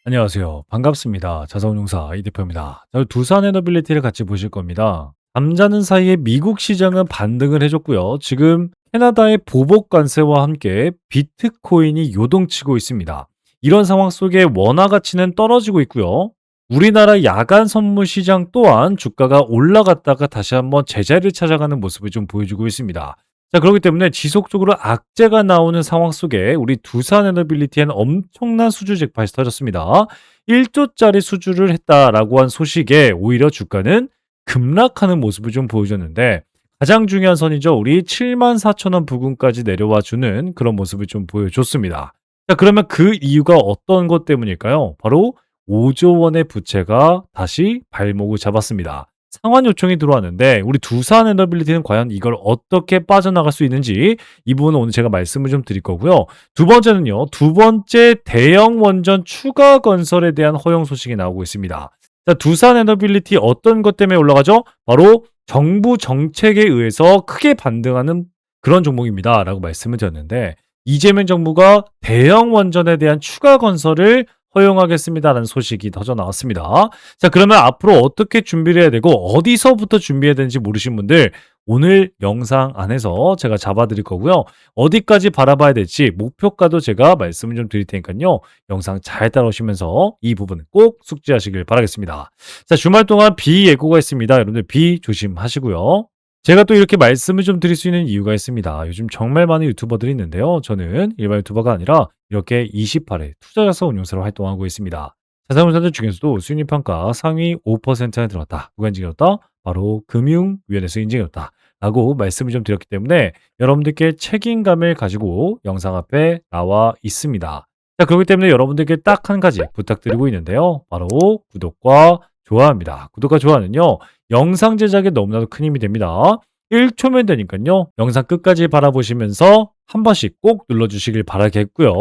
안녕하세요. 반갑습니다. 자산운용사 이 대표입니다. 자, 두산 에너빌리티를 같이 보실 겁니다. 잠자는 사이에 미국 시장은 반등을 해줬고요. 지금 캐나다의 보복 관세와 함께 비트코인이 요동치고 있습니다. 이런 상황 속에 원화 가치는 떨어지고 있고요. 우리나라 야간 선물 시장 또한 주가가 올라갔다가 다시 한번 제자리를 찾아가는 모습을 좀 보여주고 있습니다. 자, 그렇기 때문에 지속적으로 악재가 나오는 상황 속에 우리 두산 에너빌리티에는 엄청난 수주 잭팟이 터졌습니다. 1조짜리 수주를 했다라고 한 소식에 오히려 주가는 급락하는 모습을 좀 보여줬는데 가장 중요한 선이죠. 우리 74,000원 부근까지 내려와 주는 그런 모습을 좀 보여줬습니다. 자, 그러면 그 이유가 어떤 것 때문일까요? 바로 5조 원의 부채가 다시 발목을 잡았습니다. 상환 요청이 들어왔는데 우리 두산 에너빌리티는 과연 이걸 어떻게 빠져나갈 수 있는지 이 부분은 오늘 제가 말씀을 좀 드릴 거고요. 두 번째는요. 두 번째 대형 원전 추가 건설에 대한 허용 소식이 나오고 있습니다. 자, 두산 에너빌리티 어떤 것 때문에 올라가죠? 바로 정부 정책에 의해서 크게 반등하는 그런 종목입니다. 라고 말씀을 드렸는데 이재명 정부가 대형 원전에 대한 추가 건설을 허용하겠습니다라는 소식이 터져 나왔습니다. 자, 그러면 앞으로 어떻게 준비를 해야 되고 어디서부터 준비해야 되는지 모르신 분들 오늘 영상 안에서 제가 잡아드릴 거고요. 어디까지 바라봐야 될지 목표가도 제가 말씀을 좀 드릴 테니까요. 영상 잘 따라오시면서 이 부분 꼭 숙지하시길 바라겠습니다. 자, 주말 동안 비 예고가 있습니다. 여러분들 비 조심하시고요. 제가 또 이렇게 말씀을 좀 드릴 수 있는 이유가 있습니다. 요즘 정말 많은 유튜버들이 있는데요. 저는 일반 유튜버가 아니라 이렇게 28회 투자자서 운용사로 활동하고 있습니다. 자산운용사들 중에서도 수익률평가 상위 5%에 들어갔다. 누가 인증이었다? 바로 금융위원회에서 인증이었다. 라고 말씀을 좀 드렸기 때문에 여러분들께 책임감을 가지고 영상 앞에 나와 있습니다. 자, 그렇기 때문에 여러분들께 딱 한 가지 부탁드리고 있는데요. 바로 구독과 좋아합니다. 구독과 좋아는요. 영상 제작에 너무나도 큰 힘이 됩니다. 1초면 되니까요. 영상 끝까지 바라보시면서 한 번씩 꼭 눌러주시길 바라겠고요.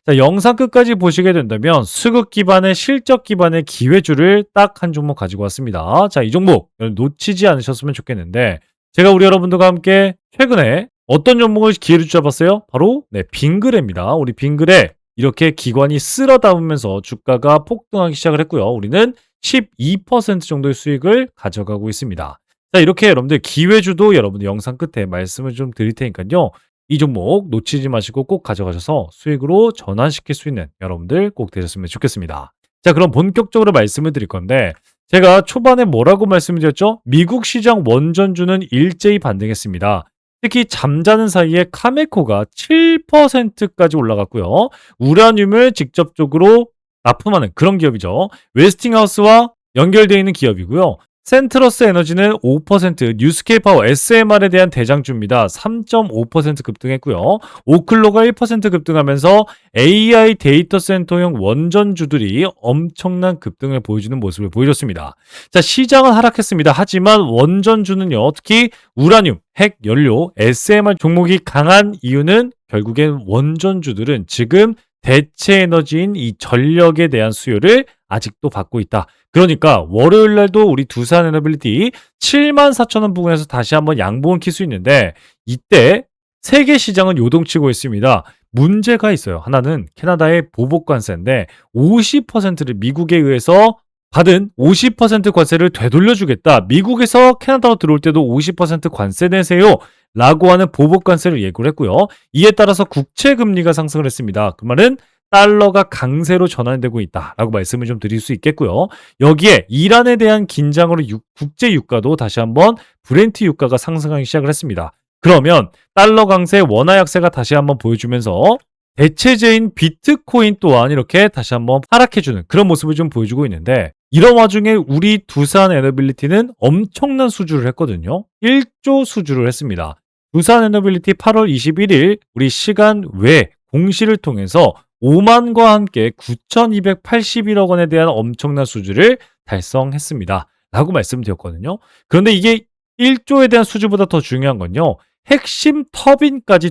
자, 영상 끝까지 보시게 된다면 수급 기반의 실적 기반의 기회주를 딱 한 종목 가지고 왔습니다. 자, 이 종목 놓치지 않으셨으면 좋겠는데 제가 우리 여러분들과 함께 최근에 어떤 종목을 기회를 잡았어요? 바로 빙그레입니다. 우리 빙그레 이렇게 기관이 쓸어 담으면서 주가가 폭등하기 시작을 했고요. 우리는 12% 정도의 수익을 가져가고 있습니다. 자, 이렇게 여러분들 기회주도 여러분들 영상 끝에 말씀을 좀 드릴 테니까요. 이 종목 놓치지 마시고 꼭 가져가셔서 수익으로 전환시킬 수 있는 여러분들 꼭 되셨으면 좋겠습니다. 자, 그럼 본격적으로 말씀을 드릴 건데 제가 초반에 뭐라고 말씀을 드렸죠? 미국 시장 원전주는 일제히 반등했습니다. 특히 잠자는 사이에 카메코가 7%까지 올라갔고요. 우라늄을 직접적으로 납품하는 그런 기업이죠. 웨스팅하우스와 연결되어 있는 기업이고요. 센트러스 에너지는 5%, 뉴스케이 파워 SMR에 대한 대장주입니다. 3.5% 급등했고요. 오클로가 1% 급등하면서 AI 데이터 센터형 원전주들이 엄청난 급등을 보여주는 모습을 보여줬습니다. 자, 시장은 하락했습니다. 하지만 원전주는요, 특히 우라늄, 핵, 연료, SMR 종목이 강한 이유는 결국엔 원전주들은 지금 대체 에너지인 이 전력에 대한 수요를 아직도 받고 있다. 그러니까 월요일 날도 우리 두산 에너빌리티 74,000원 부근에서 다시 한번 양봉을 킬 수 있는데 이때 세계 시장은 요동치고 있습니다. 문제가 있어요. 하나는 캐나다의 보복 관세인데 50%를 미국에 의해서 받은 50% 관세를 되돌려주겠다. 미국에서 캐나다로 들어올 때도 50% 관세 내세요. 라고 하는 보복 관세를 예고를 했고요. 이에 따라서 국채 금리가 상승을 했습니다. 그 말은 달러가 강세로 전환되고 있다라고 말씀을 좀 드릴 수 있겠고요. 여기에 이란에 대한 긴장으로 국제 유가도 다시 한번 브렌트 유가가 상승하기 시작을 했습니다. 그러면 달러 강세, 원화 약세가 다시 한번 보여주면서 대체제인 비트코인 또한 이렇게 다시 한번 하락해주는 그런 모습을 좀 보여주고 있는데 이런 와중에 우리 두산 에너빌리티는 엄청난 수주를 했거든요. 1조 수주를 했습니다. 두산 에너빌리티 8월 21일 우리 시간 외 공시를 통해서 5만과 함께 9,281억 원에 대한 엄청난 수주를 달성했습니다. 라고 말씀드렸거든요. 그런데 이게 1조에 대한 수주보다 더 중요한 건요. 핵심 터빈까지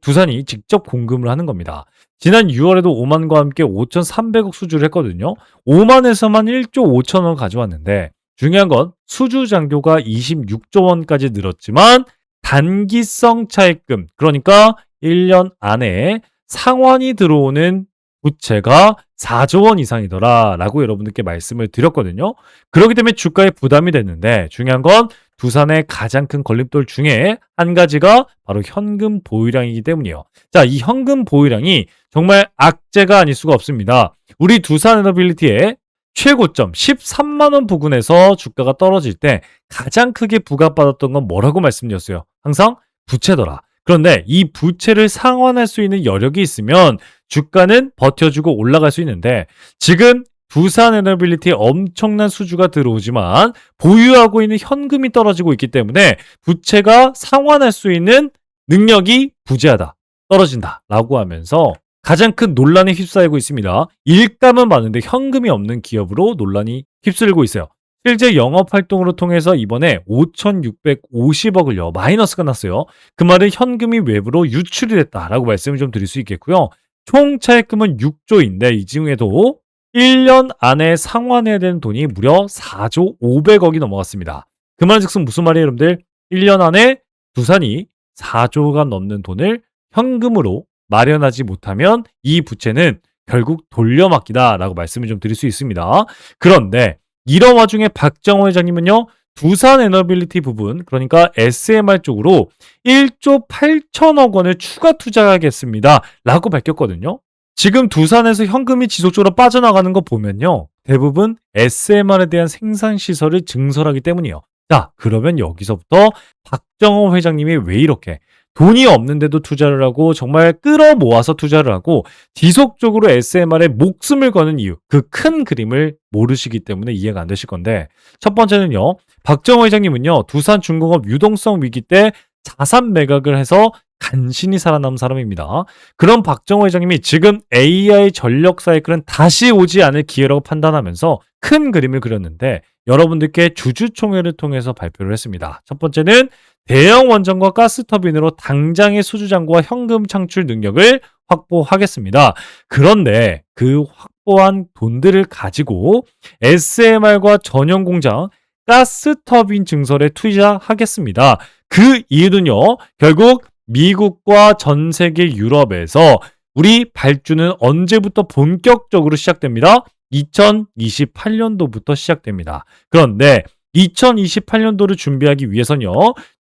두산이 직접 공급을 하는 겁니다. 지난 6월에도 5만과 함께 5,300억 수주를 했거든요. 5만에서만 1조 5천원 가져왔는데 중요한 건 수주 잔고가 26조 원까지 늘었지만 단기성 차입금, 그러니까 1년 안에 상환이 들어오는 부채가 4조 원 이상이더라라고 여러분들께 말씀을 드렸거든요. 그렇기 때문에 주가에 부담이 됐는데 중요한 건 두산의 가장 큰 걸림돌 중에 한 가지가 바로 현금 보유량이기 때문이에요. 자, 이 현금 보유량이 정말 악재가 아닐 수가 없습니다. 우리 두산에너빌리티의 최고점 13만 원 부근에서 주가가 떨어질 때 가장 크게 부각받았던 건 뭐라고 말씀드렸어요? 항상 부채더라. 그런데 이 부채를 상환할 수 있는 여력이 있으면 주가는 버텨주고 올라갈 수 있는데 지금 두산에너빌리티에 엄청난 수주가 들어오지만 보유하고 있는 현금이 떨어지고 있기 때문에 부채가 상환할 수 있는 능력이 부재하다, 떨어진다 라고 하면서 가장 큰 논란에 휩싸이고 있습니다. 일감은 많은데 현금이 없는 기업으로 논란이 휩쓸고 있어요. 실제 영업활동으로 통해서 이번에 5,650억을요 마이너스가 났어요. 그 말은 현금이 외부로 유출이 됐다라고 말씀을 좀 드릴 수 있겠고요. 총 차입금은 6조인데 이 중에도 1년 안에 상환해야 되는 돈이 무려 4조 500억이 넘어갔습니다. 그 말즉슨 무슨 말이에요, 여러분들? 1년 안에 두산이 4조가 넘는 돈을 현금으로 마련하지 못하면 이 부채는 결국 돌려막기다라고 말씀을 좀 드릴 수 있습니다. 그런데 이런 와중에 박정호 회장님은요, 두산에너빌리티 부분, 그러니까 SMR 쪽으로 1조 8천억 원을 추가 투자하겠습니다 라고 밝혔거든요. 지금 두산에서 현금이 지속적으로 빠져나가는 거 보면요, 대부분 SMR에 대한 생산 시설을 증설하기 때문이에요. 자, 그러면 여기서부터 박정호 회장님이 왜 이렇게 돈이 없는데도 투자를 하고 정말 끌어모아서 투자를 하고 지속적으로 SMR에 목숨을 거는 이유, 그 큰 그림을 모르시기 때문에 이해가 안 되실 건데, 첫 번째는요, 박정호 회장님은요, 두산중공업 유동성 위기 때 자산 매각을 해서 간신히 살아남은 사람입니다. 그런 박정호 회장님이 지금 AI 전력 사이클은 다시 오지 않을 기회라고 판단하면서 큰 그림을 그렸는데 여러분들께 주주총회를 통해서 발표를 했습니다. 첫 번째는 대형 원전과 가스터빈으로 당장의 수주잔고와 현금 창출 능력을 확보하겠습니다. 그런데 그 확보한 돈들을 가지고 SMR과 전용 공장, 가스터빈 증설에 투자하겠습니다. 그 이유는요, 결국 미국과 전 세계 유럽에서 우리 발주는 언제부터 본격적으로 시작됩니다? 2028년도부터 시작됩니다. 그런데 2028년도를 준비하기 위해서는요,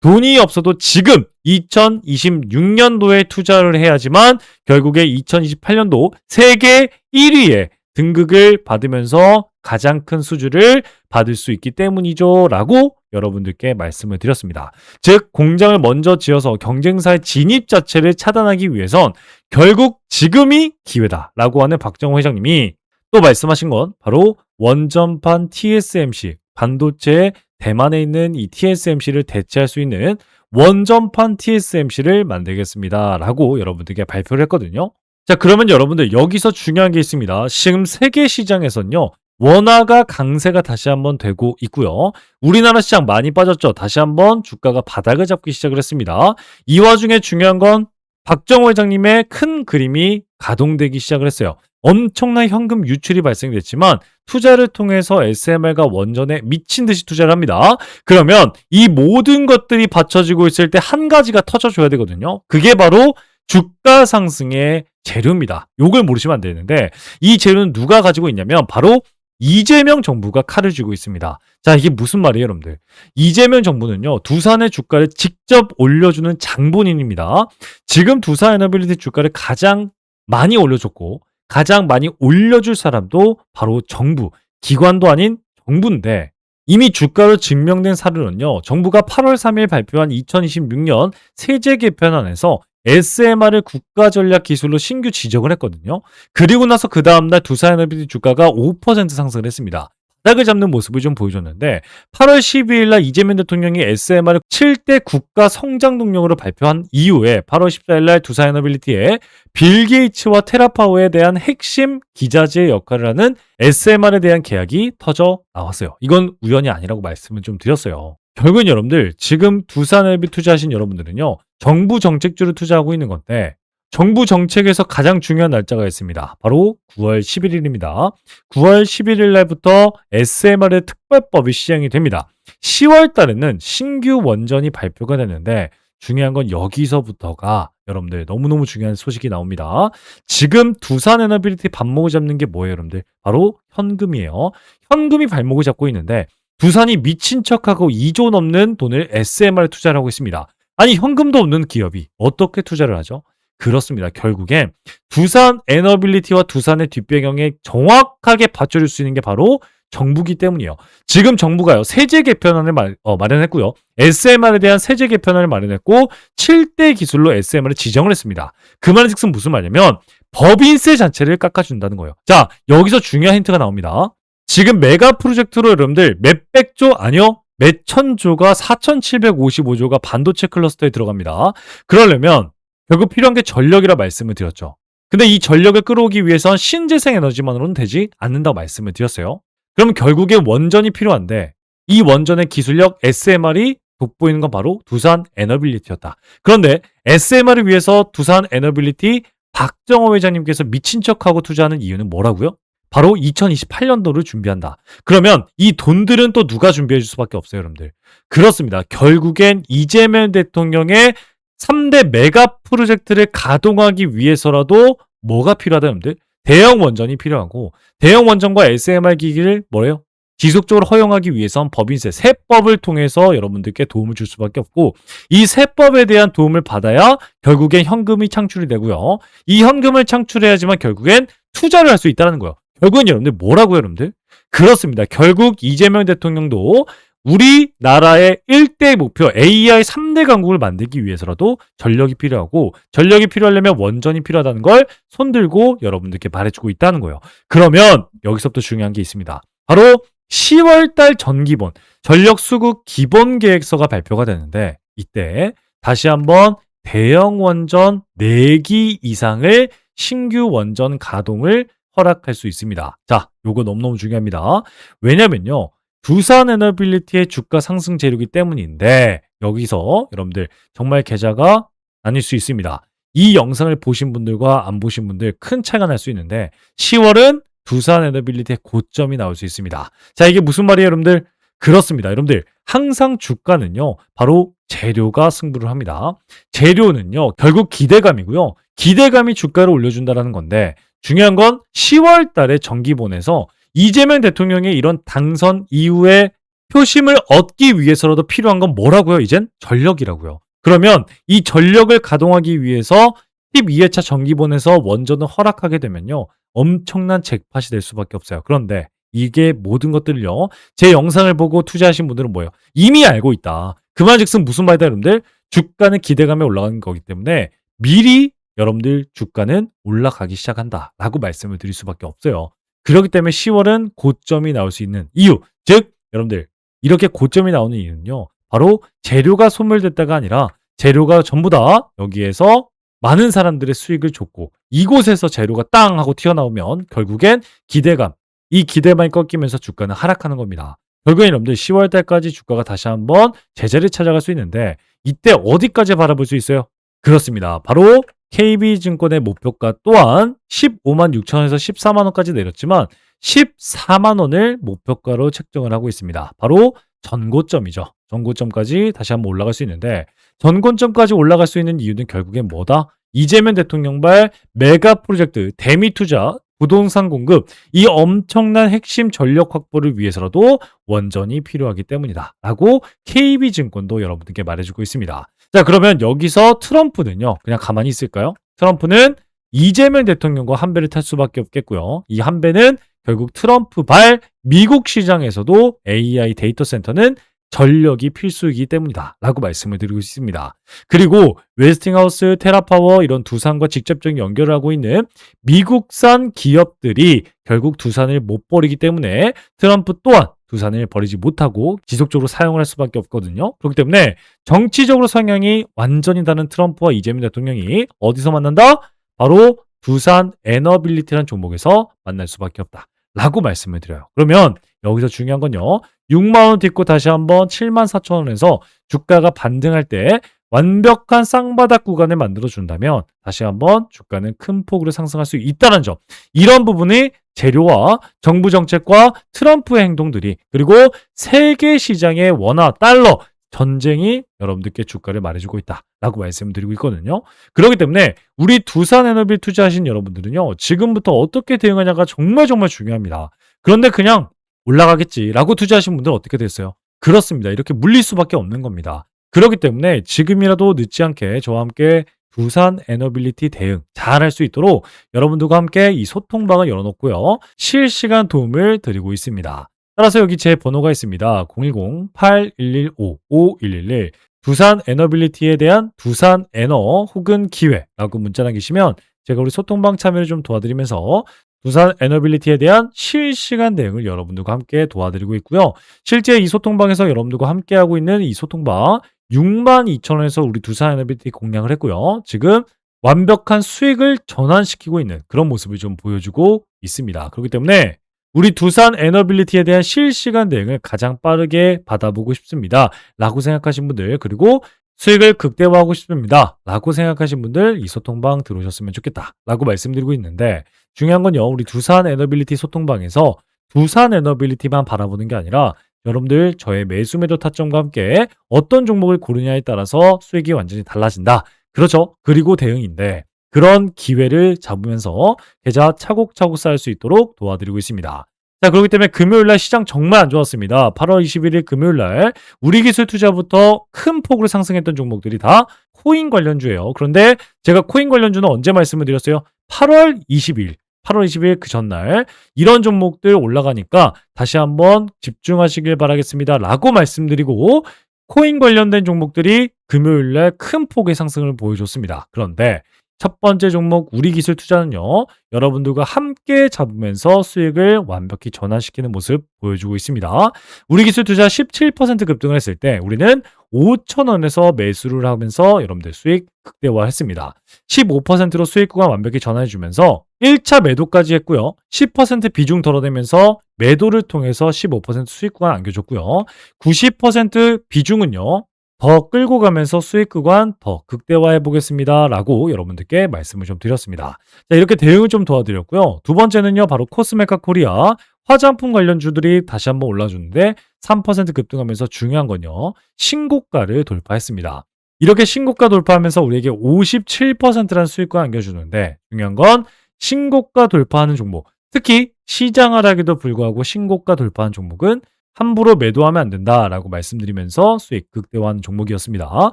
돈이 없어도 지금 2026년도에 투자를 해야지만 결국에 2028년도 세계 1위의 등극을 받으면서 가장 큰 수주를 받을 수 있기 때문이죠 라고 여러분들께 말씀을 드렸습니다. 즉 공장을 먼저 지어서 경쟁사의 진입 자체를 차단하기 위해선 결국 지금이 기회다라고 하는 박정호 회장님이 또 말씀하신 건 바로 원전판 TSMC, 반도체의 대만에 있는 이 TSMC를 대체할 수 있는 원전판 TSMC를 만들겠습니다 라고 여러분들께 발표를 했거든요. 자, 그러면 여러분들 여기서 중요한 게 있습니다. 지금 세계 시장에서는요, 원화가 강세가 다시 한번 되고 있고요. 우리나라 시장 많이 빠졌죠. 다시 한번 주가가 바닥을 잡기 시작을 했습니다. 이 와중에 중요한 건 박정호 회장님의 큰 그림이 가동되기 시작을 했어요. 엄청난 현금 유출이 발생됐지만 투자를 통해서 SMR과 원전에 미친 듯이 투자를 합니다. 그러면 이 모든 것들이 받쳐지고 있을 때 한 가지가 터져줘야 되거든요. 그게 바로 주가 상승의 재료입니다. 요걸 모르시면 안 되는데 이 재료는 누가 가지고 있냐면 바로 이재명 정부가 칼을 쥐고 있습니다. 자, 이게 무슨 말이에요, 여러분들? 이재명 정부는요, 두산의 주가를 직접 올려주는 장본인입니다. 지금 두산에너빌리티 주가를 가장 많이 올려줬고 가장 많이 올려줄 사람도 바로 정부, 기관도 아닌 정부인데 이미 주가로 증명된 사례는요, 정부가 8월 3일 발표한 2026년 세제 개편안에서 SMR을 국가전략기술로 신규 지정을 했거든요. 그리고 나서 그 다음날 두산에너빌리티 주가가 5% 상승을 했습니다. 바닥을 잡는 모습을 좀 보여줬는데 8월 12일 날 이재명 대통령이 SMR을 7대 국가 성장 동력으로 발표한 이후에 8월 14일 날 두산에너빌리티에 빌 게이츠와 테라파워에 대한 핵심 기자재 역할을 하는 SMR에 대한 계약이 터져 나왔어요. 이건 우연이 아니라고 말씀을 좀 드렸어요. 결국엔 여러분들 지금 두산에너비 투자하신 여러분들은요, 정부 정책주를 투자하고 있는 건데 정부 정책에서 가장 중요한 날짜가 있습니다. 바로 9월 11일입니다. 9월 11일 날부터 SMR의 특별법이 시행이 됩니다. 10월 달에는 신규 원전이 발표가 되는데 중요한 건 여기서부터가 여러분들 너무너무 중요한 소식이 나옵니다. 지금 두산 에너빌리티 발목을 잡는 게 뭐예요, 여러분들? 바로 현금이에요. 현금이 발목을 잡고 있는데 두산이 미친 척하고 2조 넘는 돈을 SMR에 투자를 하고 있습니다. 아니 현금도 없는 기업이 어떻게 투자를 하죠? 그렇습니다. 결국엔 두산 에너빌리티와 두산의 뒷배경에 정확하게 받쳐줄 수 있는 게 바로 정부기 때문이에요. 지금 정부가요. 세제 개편안을 마련했고요. SMR에 대한 세제 개편안을 마련했고 7대 기술로 SMR을 지정을 했습니다. 그 말은 즉슨 무슨 말이냐면 법인세 자체를 깎아준다는 거예요. 자, 여기서 중요한 힌트가 나옵니다. 지금 메가 프로젝트로 여러분들 몇백조 아니요. 몇천조가 4,755조가 반도체 클러스터에 들어갑니다. 그러려면 결국 필요한 게 전력이라 말씀을 드렸죠. 근데 이 전력을 끌어오기 위해선 신재생 에너지만으로는 되지 않는다고 말씀을 드렸어요. 그럼 결국에 원전이 필요한데 이 원전의 기술력 SMR이 돋보이는 건 바로 두산 에너빌리티였다. 그런데 SMR을 위해서 두산 에너빌리티 박정호 회장님께서 미친 척하고 투자하는 이유는 뭐라고요? 바로 2028년도를 준비한다. 그러면 이 돈들은 또 누가 준비해 줄 수밖에 없어요, 여러분들. 그렇습니다. 결국엔 이재명 대통령의 3대 메가 프로젝트를 가동하기 위해서라도 뭐가 필요하다, 여러분들? 대형 원전이 필요하고 대형 원전과 SMR 기기를 뭐래요? 지속적으로 허용하기 위해선 법인세, 세법을 통해서 여러분들께 도움을 줄 수밖에 없고 이 세법에 대한 도움을 받아야 결국엔 현금이 창출이 되고요. 이 현금을 창출해야지만 결국엔 투자를 할 수 있다는 거예요. 결국엔 여러분들 뭐라고요, 여러분들? 그렇습니다. 결국 이재명 대통령도 우리나라의 1대 목표 AI 3대 강국을 만들기 위해서라도 전력이 필요하고 전력이 필요하려면 원전이 필요하다는 걸 손들고 여러분들께 말해주고 있다는 거예요. 그러면 여기서부터 중요한 게 있습니다. 바로 10월달 전기본 전력 수급 기본 계획서가 발표가 되는데 이때 다시 한번 대형 원전 4기 이상을 신규 원전 가동을 허락할 수 있습니다. 자, 요거 너무너무 중요합니다. 왜냐면요. 두산 에너빌리티의 주가 상승 재료이기 때문인데 여기서 여러분들 정말 계좌가 나뉠 수 있습니다. 이 영상을 보신 분들과 안 보신 분들 큰 차이가 날 수 있는데 10월은 두산 에너빌리티의 고점이 나올 수 있습니다. 자, 이게 무슨 말이에요, 여러분들? 그렇습니다. 여러분들 항상 주가는요. 바로 재료가 승부를 합니다. 재료는요. 결국 기대감이고요. 기대감이 주가를 올려준다는 건데 중요한 건 10월 달에 정기본에서 이재명 대통령의 이런 당선 이후에 표심을 얻기 위해서라도 필요한 건 뭐라고요? 이젠 전력이라고요. 그러면 이 전력을 가동하기 위해서 12회차 정기본에서 원전을 허락하게 되면요. 엄청난 잭팟이 될 수밖에 없어요. 그런데 이게 모든 것들을요. 제 영상을 보고 투자하신 분들은 뭐예요? 이미 알고 있다. 그말즉슨 무슨 말이다, 여러분들? 주가는 기대감에 올라가는 거기 때문에 미리 여러분들 주가는 올라가기 시작한다라고 말씀을 드릴 수밖에 없어요. 그렇기 때문에 10월은 고점이 나올 수 있는 이유, 즉 여러분들 이렇게 고점이 나오는 이유는요. 바로 재료가 소멸됐다가 아니라 재료가 전부 다 여기에서 많은 사람들의 수익을 줬고 이곳에서 재료가 땅 하고 튀어나오면 결국엔 기대감, 이 기대감이 꺾이면서 주가는 하락하는 겁니다. 결국엔 여러분들 10월 달까지 주가가 다시 한번 제자리를 찾아갈 수 있는데 이때 어디까지 바라볼 수 있어요? 그렇습니다. 바로 KB증권의 목표가 또한 15만 6천 원에서 14만 원까지 내렸지만 14만 원을 목표가로 책정을 하고 있습니다. 바로 전고점이죠. 전고점까지 다시 한번 올라갈 수 있는데 전고점까지 올라갈 수 있는 이유는 결국엔 뭐다? 이재명 대통령발 메가 프로젝트, 대미 투자, 부동산 공급, 이 엄청난 핵심 전력 확보를 위해서라도 원전이 필요하기 때문이다. 라고 KB증권도 여러분들께 말해주고 있습니다. 자, 그러면 여기서 트럼프는요, 그냥 가만히 있을까요? 트럼프는 이재명 대통령과 한 배를 탈 수밖에 없겠고요. 이 한 배는 결국 트럼프발 미국 시장에서도 AI 데이터 센터는 전력이 필수이기 때문이다. 라고 말씀을 드리고 있습니다. 그리고 웨스팅하우스, 테라파워 이런 두산과 직접적인 연결을 하고 있는 미국산 기업들이 결국 두산을 못 버리기 때문에 트럼프 또한 두산을 버리지 못하고 지속적으로 사용을 할 수밖에 없거든요. 그렇기 때문에 정치적으로 성향이 완전히 다른 트럼프와 이재명 대통령이 어디서 만난다? 바로 두산 에너빌리티라는 종목에서 만날 수밖에 없다. 라고 말씀을 드려요. 그러면 여기서 중요한 건요. 6만 원 딛고 다시 한번 7만 4천 원에서 주가가 반등할 때 완벽한 쌍바닥 구간을 만들어준다면 다시 한번 주가는 큰 폭으로 상승할 수 있다는 점. 이런 부분이 재료와 정부 정책과 트럼프의 행동들이 그리고 세계 시장의 원화, 달러, 전쟁이 여러분들께 주가를 말해주고 있다라고 말씀드리고 있거든요. 그렇기 때문에 우리 두산에너비 투자하신 여러분들은요. 지금부터 어떻게 대응하냐가 정말 정말 중요합니다. 그런데 그냥 올라가겠지라고 투자하신 분들은 어떻게 됐어요? 그렇습니다. 이렇게 물릴 수밖에 없는 겁니다. 그렇기 때문에 지금이라도 늦지 않게 저와 함께 두산 에너빌리티 대응 잘할 수 있도록 여러분들과 함께 이 소통방을 열어놓고요. 실시간 도움을 드리고 있습니다. 따라서 여기 제 번호가 있습니다. 010-8115-5111 두산 에너빌리티에 대한 두산 에너 혹은 기회라고 문자 남기시면 제가 우리 소통방 참여를 좀 도와드리면서 두산 에너빌리티에 대한 실시간 대응을 여러분들과 함께 도와드리고 있고요. 실제 이 소통방에서 여러분들과 함께하고 있는 이 소통방 62,000원에서 우리 두산 에너빌리티 공략을 했고요. 지금 완벽한 수익을 전환시키고 있는 그런 모습을 좀 보여주고 있습니다. 그렇기 때문에 우리 두산 에너빌리티에 대한 실시간 대응을 가장 빠르게 받아보고 싶습니다. 라고 생각하신 분들, 그리고 수익을 극대화하고 싶습니다. 라고 생각하신 분들 이 소통방 들어오셨으면 좋겠다. 라고 말씀드리고 있는데 중요한 건요. 우리 두산 에너빌리티 소통방에서 두산 에너빌리티만 바라보는 게 아니라 여러분들 저의 매수 매도 타점과 함께 어떤 종목을 고르냐에 따라서 수익이 완전히 달라진다. 그렇죠. 그리고 대응인데 그런 기회를 잡으면서 계좌 차곡차곡 쌓을 수 있도록 도와드리고 있습니다. 자, 그렇기 때문에 금요일날 시장 정말 안 좋았습니다. 8월 21일 금요일날 우리기술 투자부터 큰 폭으로 상승했던 종목들이 다 코인 관련주예요. 그런데 제가 코인 관련주는 언제 말씀을 드렸어요? 8월 20일. 8월 20일 그 전날 이런 종목들 올라가니까 다시 한번 집중하시길 바라겠습니다. 라고 말씀드리고 코인 관련된 종목들이 금요일날 큰 폭의 상승을 보여줬습니다. 그런데 첫 번째 종목 우리기술 투자는요. 여러분들과 함께 잡으면서 수익을 완벽히 전환시키는 모습 보여주고 있습니다. 우리기술 투자 17% 급등을 했을 때 우리는 5,000원에서 매수를 하면서 여러분들 수익 극대화했습니다. 15%로 수익 구간 완벽히 전환해주면서 1차 매도까지 했고요. 10% 비중 덜어내면서 매도를 통해서 15% 수익 구간 안겨줬고요. 90% 비중은요. 더 끌고 가면서 수익 구간 더 극대화해 보겠습니다. 라고 여러분들께 말씀을 좀 드렸습니다. 자, 이렇게 대응을 좀 도와드렸고요. 두 번째는요, 바로 코스메카 코리아. 화장품 관련주들이 다시 한번 올라주는데 3% 급등하면서 중요한 건요, 신고가를 돌파했습니다. 이렇게 신고가 돌파하면서 우리에게 57%라는 수익과 안겨주는데 중요한 건 신고가 돌파하는 종목, 특히 시장 하락에도 불구하고 신고가 돌파한 종목은 함부로 매도하면 안 된다라고 말씀드리면서 수익 극대화하는 종목이었습니다.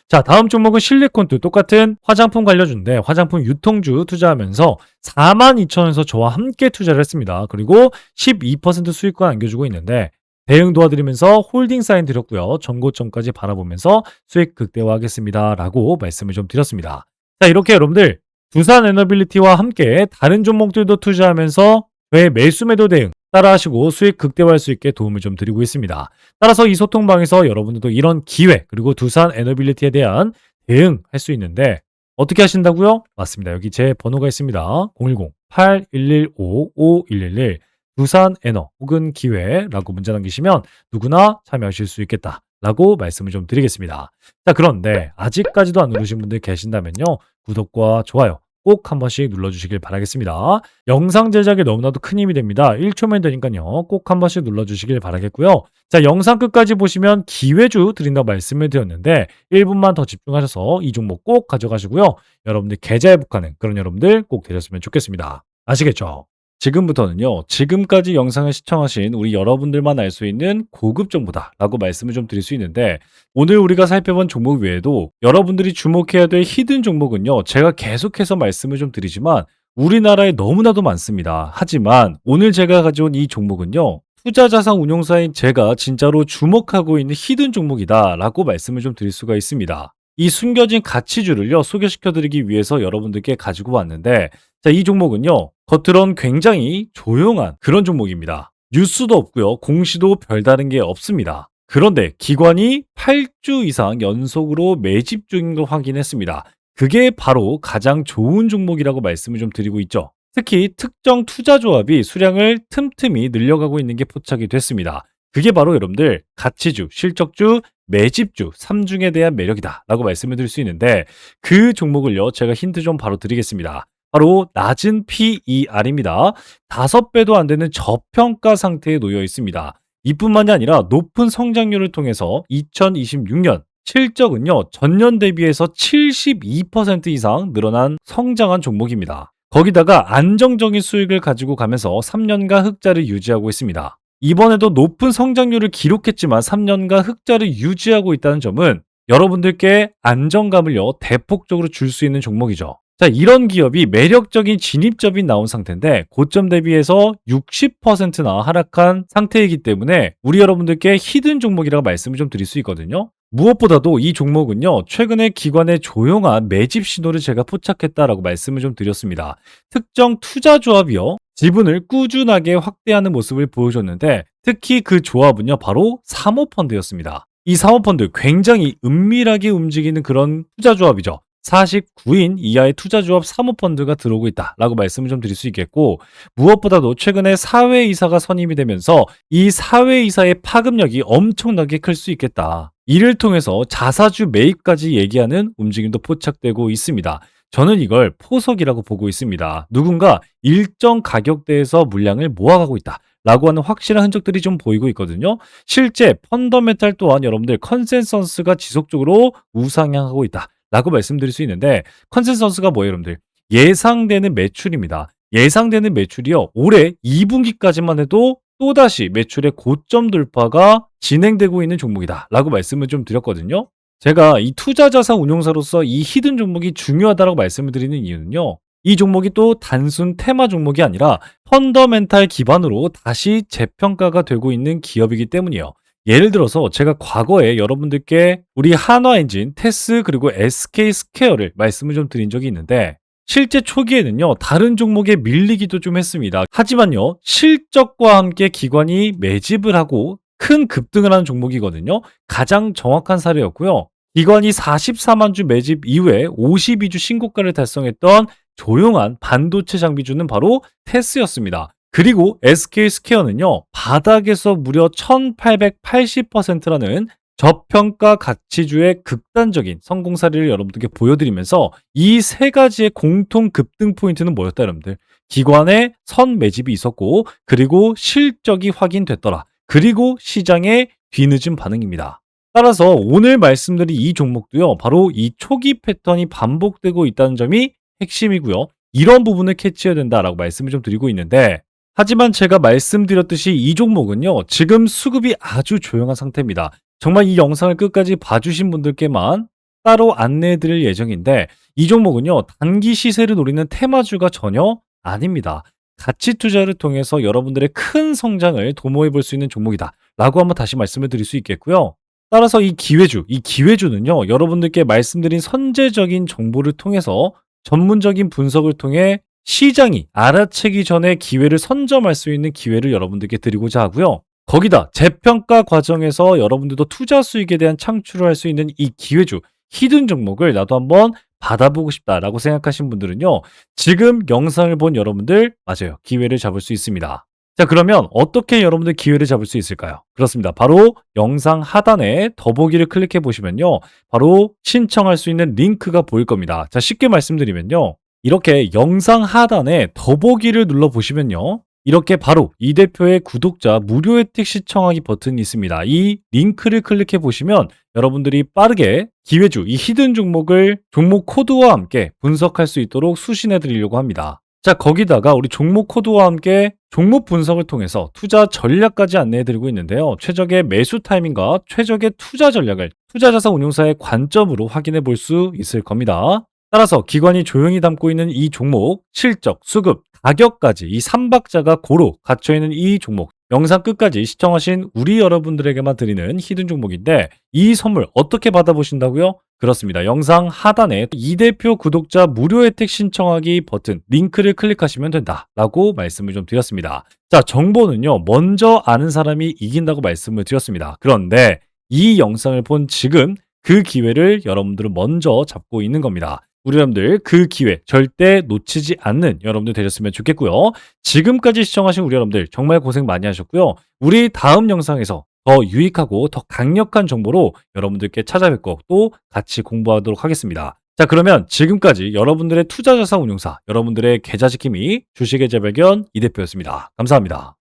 자, 다음 종목은 실리콘도 똑같은 화장품 관련주인데 화장품 유통주 투자하면서 42,000원에서 저와 함께 투자를 했습니다. 그리고 12% 수익권 안겨주고 있는데 대응 도와드리면서 홀딩 사인 드렸고요. 전고점까지 바라보면서 수익 극대화하겠습니다. 라고 말씀을 좀 드렸습니다. 자, 이렇게 여러분들 두산 에너빌리티와 함께 다른 종목들도 투자하면서 저의 매수 매도 대응 따라하시고 수익 극대화할 수 있게 도움을 좀 드리고 있습니다. 따라서 이 소통방에서 여러분들도 이런 기회 그리고 두산 에너빌리티에 대한 대응할 수 있는데 어떻게 하신다고요? 맞습니다. 여기 제 번호가 있습니다. 010-8115-5111 두산 에너 혹은 기회라고 문자 남기시면 누구나 참여하실 수 있겠다. 라고 말씀을 좀 드리겠습니다. 자, 그런데 아직까지도 안 누르신 분들 계신다면요. 구독과 좋아요 꼭 한 번씩 눌러주시길 바라겠습니다. 영상 제작에 너무나도 큰 힘이 됩니다. 1초면 되니까요. 꼭 한 번씩 눌러주시길 바라겠고요. 자, 영상 끝까지 보시면 기회주 드린다고 말씀을 드렸는데 1분만 더 집중하셔서 이 종목 꼭 가져가시고요. 여러분들 계좌에 복하는 그런 여러분들 꼭 되셨으면 좋겠습니다. 아시겠죠? 지금부터는요, 지금까지 영상을 시청하신 우리 여러분들만 알 수 있는 고급 정보다 라고 말씀을 좀 드릴 수 있는데 오늘 우리가 살펴본 종목 외에도 여러분들이 주목해야 될 히든 종목은요, 제가 계속해서 말씀을 좀 드리지만 우리나라에 너무나도 많습니다. 하지만 오늘 제가 가져온 이 종목은요, 투자자산 운용사인 제가 진짜로 주목하고 있는 히든 종목이다 라고 말씀을 좀 드릴 수가 있습니다. 이 숨겨진 가치주를요, 소개시켜 드리기 위해서 여러분들께 가지고 왔는데 자, 이 종목은요, 겉으론 굉장히 조용한 그런 종목입니다. 뉴스도 없고요. 공시도 별다른 게 없습니다. 그런데 기관이 8주 이상 연속으로 매집 중인 걸 확인했습니다. 그게 바로 가장 좋은 종목이라고 말씀을 좀 드리고 있죠. 특히 특정 투자조합이 수량을 틈틈이 늘려가고 있는 게 포착이 됐습니다. 그게 바로 여러분들 가치주, 실적주, 매집주 3중에 대한 매력이다 라고 말씀을 드릴 수 있는데 그 종목을요, 제가 힌트 좀 바로 드리겠습니다. 바로 낮은 PER입니다. 5배도 안 되는 저평가 상태에 놓여 있습니다. 이뿐만이 아니라 높은 성장률을 통해서 2026년 실적은요, 전년 대비해서 72% 이상 늘어난 성장한 종목입니다. 거기다가 안정적인 수익을 가지고 가면서 3년간 흑자를 유지하고 있습니다. 이번에도 높은 성장률을 기록했지만 3년간 흑자를 유지하고 있다는 점은 여러분들께 안정감을요, 대폭적으로 줄 수 있는 종목이죠. 자, 이런 기업이 매력적인 진입점이 나온 상태인데 고점 대비해서 60%나 하락한 상태이기 때문에 우리 여러분들께 히든 종목이라고 말씀을 좀 드릴 수 있거든요. 무엇보다도 이 종목은요, 최근에 기관의 조용한 매집 신호를 제가 포착했다라고 말씀을 좀 드렸습니다. 특정 투자 조합이요, 지분을 꾸준하게 확대하는 모습을 보여줬는데 특히 그 조합은요, 바로 사모펀드였습니다. 이 사모펀드 굉장히 은밀하게 움직이는 그런 투자 조합이죠. 49인 이하의 투자조합 사모펀드가 들어오고 있다라고 말씀을 좀 드릴 수 있겠고, 무엇보다도 최근에 사회이사가 선임이 되면서 이 사회이사의 파급력이 엄청나게 클 수 있겠다. 이를 통해서 자사주 매입까지 얘기하는 움직임도 포착되고 있습니다. 저는 이걸 포석이라고 보고 있습니다. 누군가 일정 가격대에서 물량을 모아가고 있다 라고 하는 확실한 흔적들이 좀 보이고 있거든요. 실제 펀더멘탈 또한 여러분들 컨센서스가 지속적으로 우상향하고 있다 라고 말씀드릴 수 있는데, 컨센서스가 뭐예요 여러분들? 예상되는 매출입니다. 예상되는 매출이요, 올해 2분기까지만 해도 또다시 매출의 고점 돌파가 진행되고 있는 종목이다 라고 말씀을 좀 드렸거든요. 제가 이 투자자산 운용사로서 이 히든 종목이 중요하다고 말씀을 드리는 이유는요, 이 종목이 또 단순 테마 종목이 아니라 펀더멘탈 기반으로 다시 재평가가 되고 있는 기업이기 때문이에요. 예를 들어서 제가 과거에 여러분들께 우리 한화엔진, 테스 그리고 SK스퀘어를 말씀을 좀 드린 적이 있는데, 실제 초기에는요, 다른 종목에 밀리기도 좀 했습니다. 하지만요, 실적과 함께 기관이 매집을 하고 큰 급등을 하는 종목이거든요. 가장 정확한 사례였고요. 기관이 44만 주 매집 이후에 52주 신고가를 달성했던 조용한 반도체 장비주는 바로 테스였습니다. 그리고 SK스퀘어는요, 바닥에서 무려 1880%라는 저평가 가치주의 극단적인 성공 사례를 여러분들께 보여드리면서 이 세 가지의 공통 급등 포인트는 뭐였다 여러분들? 기관의 선 매집이 있었고, 그리고 실적이 확인됐더라. 그리고 시장의 뒤늦은 반응입니다. 따라서 오늘 말씀드린 이 종목도요, 바로 이 초기 패턴이 반복되고 있다는 점이 핵심이고요. 이런 부분을 캐치해야 된다라고 말씀을 좀 드리고 있는데, 하지만 제가 말씀드렸듯이 이 종목은요, 지금 수급이 아주 조용한 상태입니다. 정말 이 영상을 끝까지 봐주신 분들께만 따로 안내해 드릴 예정인데, 이 종목은요, 단기 시세를 노리는 테마주가 전혀 아닙니다. 가치 투자를 통해서 여러분들의 큰 성장을 도모해 볼 수 있는 종목이다 라고 한번 다시 말씀을 드릴 수 있겠고요. 따라서 이 기회주는요, 여러분들께 말씀드린 선제적인 정보를 통해서 전문적인 분석을 통해 시장이 알아채기 전에 기회를 선점할 수 있는 기회를 여러분들께 드리고자 하고요. 거기다 재평가 과정에서 여러분들도 투자 수익에 대한 창출을 할 수 있는 이 기회주, 히든 종목을 나도 한번 받아보고 싶다라고 생각하신 분들은요, 지금 영상을 본 여러분들, 맞아요, 기회를 잡을 수 있습니다. 자, 그러면 어떻게 여러분들 기회를 잡을 수 있을까요? 그렇습니다. 바로 영상 하단에 더보기를 클릭해 보시면요, 바로 신청할 수 있는 링크가 보일 겁니다. 자, 쉽게 말씀드리면요, 이렇게 영상 하단에 더보기를 눌러보시면요, 이렇게 바로 이 대표의 구독자 무료 혜택 시청하기 버튼이 있습니다. 이 링크를 클릭해 보시면 여러분들이 빠르게 기회주, 이 히든 종목을 종목 코드와 함께 분석할 수 있도록 수신해 드리려고 합니다. 자, 거기다가 우리 종목 코드와 함께 종목 분석을 통해서 투자 전략까지 안내해 드리고 있는데요. 최적의 매수 타이밍과 최적의 투자 전략을 투자자산 운용사의 관점으로 확인해 볼 수 있을 겁니다. 따라서 기관이 조용히 담고 있는 이 종목, 실적, 수급, 가격까지 이 3박자가 고루 갇혀있는 이 종목, 영상 끝까지 시청하신 우리 여러분들에게만 드리는 히든 종목인데, 이 선물 어떻게 받아보신다고요? 그렇습니다. 영상 하단에 이 대표 구독자 무료 혜택 신청하기 버튼 링크를 클릭하시면 된다라고 말씀을 좀 드렸습니다. 자, 정보는요, 먼저 아는 사람이 이긴다고 말씀을 드렸습니다. 그런데 이 영상을 본 지금 그 기회를 여러분들은 먼저 잡고 있는 겁니다. 우리 여러분들 그 기회 절대 놓치지 않는 여러분들 되셨으면 좋겠고요. 지금까지 시청하신 우리 여러분들 정말 고생 많이 하셨고요. 우리 다음 영상에서 더 유익하고 더 강력한 정보로 여러분들께 찾아뵙고 또 같이 공부하도록 하겠습니다. 자, 그러면 지금까지 여러분들의 투자자산 운용사, 여러분들의 계좌지킴이 주식의 재발견 이 대표였습니다. 감사합니다.